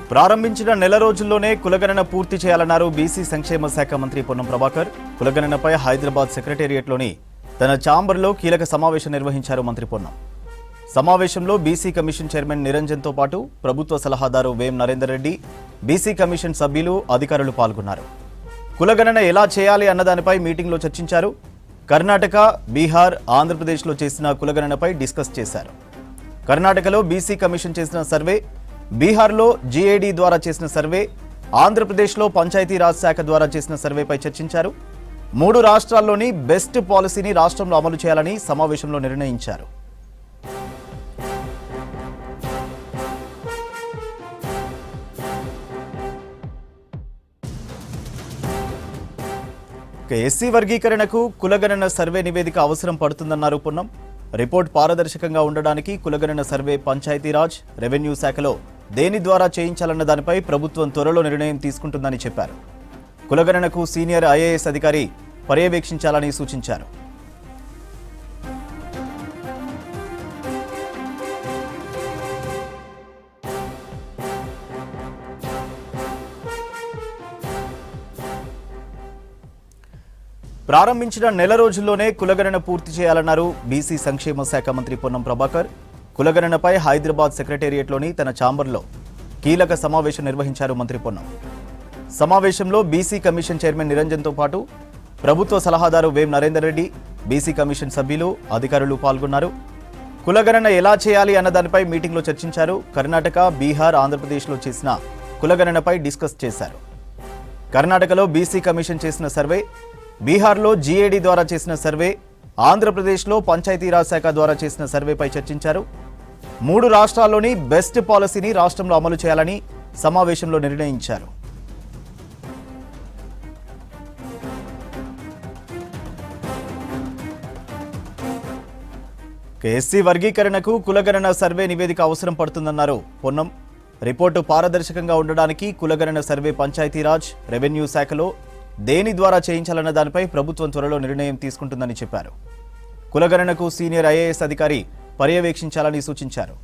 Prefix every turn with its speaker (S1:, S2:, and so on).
S1: ప్రారంభించిన నెల రోజుల్లోనే కులగణన పూర్తి చేయాలన్నారు బీసీ సంక్షేమ శాఖ మంత్రి పొన్నం ప్రభాకర్. కులగణనపై హైదరాబాద్ సెక్రటేరియట్లోని తన ఛాంబర్లో కీలక సమావేశం నిర్వహించారు మంత్రి పొన్నం. సమావేశంలో బీసీ కమిషన్ చైర్మన్ నిరంజన్తో పాటు ప్రభుత్వ సలహాదారు వేం నరేందర్ రెడ్డి, బీసీ కమిషన్ సభ్యులు, అధికారులు పాల్గొన్నారు. కులగణన ఎలా చేయాలి అన్నదానిపై మీటింగ్లో చర్చించారు. కర్ణాటక, బీహార్, ఆంధ్రప్రదేశ్లో చేసిన కులగణనపై డిస్కస్ చేశారు. కర్ణాటకలో బీసీ కమిషన్ చేసిన సర్వే, బీహార్లో జీఏడీ ద్వారా చేసిన సర్వే, ఆంధ్రప్రదేశ్లో పంచాయతీరాజ్ శాఖ ద్వారా చేసిన సర్వేపై చర్చించారు. 3 రాష్ట్రాల్లోని బెస్ట్ పాలసీని రాష్ట్రంలో అమలు చేయాలని సమావేశంలో నిర్ణయించారు. ఎస్సీ వర్గీకరణకు కులగణన సర్వే నివేదిక అవసరం పడుతుందన్నారు పొన్నం. రిపోర్ట్ పారదర్శకంగా ఉండడానికి కులగణన సర్వే పంచాయతీరాజ్, రెవెన్యూ శాఖలో దేని ద్వారా చేయించాలన్న దానిపై ప్రభుత్వం త్వరలో నిర్ణయం తీసుకుంటుందని చెప్పారు. కులగణనకు సీనియర్ ఐఏఎస్ అధికారి పర్యవేక్షించాలని సూచించారు. ప్రారంభించిన నెల రోజుల్లోనే కులగణన పూర్తి చేయాలన్నారు బీసీ సంక్షేమ శాఖ మంత్రి పొన్నం ప్రభాకర్. కులగణనపై హైదరాబాద్ సెక్రటేరియట్లోని తన ఛాంబర్లో కీలక సమావేశం నిర్వహించారు మంత్రి పొన్నం. సమావేశంలో బీసీ కమిషన్ చైర్మన్ నిరంజన్తో పాటు ప్రభుత్వ సలహాదారు వేం నరేందర్ రెడ్డి, బీసీ కమిషన్ సభ్యులు, అధికారులు పాల్గొన్నారు. కులగణన ఎలా చేయాలి అన్నదానిపై మీటింగ్లో చర్చించారు. కర్ణాటక, బీహార్, ఆంధ్రప్రదేశ్లో చేసిన కులగణనపై డిస్కస్ చేశారు. కర్ణాటకలో బీసీ కమిషన్ చేసిన సర్వే, బీహార్లో జీఏడీ ద్వారా చేసిన సర్వే, ఆంధ్రప్రదేశ్లో పంచాయతీరాజ్ శాఖ ద్వారా చేసిన సర్వేపై చర్చించారు. 3 రాష్ట్రాల్లోని బెస్ట్ పాలసీని రాష్ట్రంలో అమలు చేయాలని సమావేశంలో నిర్ణయించారు. ఎస్సీ వర్గీకరణకు కులగణన సర్వే నివేదిక అవసరం పడుతుందన్నారు పొన్నం. రిపోర్టు పారదర్శకంగా ఉండడానికి కులగణన సర్వే పంచాయతీరాజ్, రెవెన్యూ శాఖలో దేని ద్వారా చేయించాలన్న దానిపై ప్రభుత్వం త్వరలో నిర్ణయం తీసుకుంటుందని చెప్పారు. కులగణనకు సీనియర్ ఐఏఎస్ అధికారి పర్యవేక్షించాలని సూచించారు.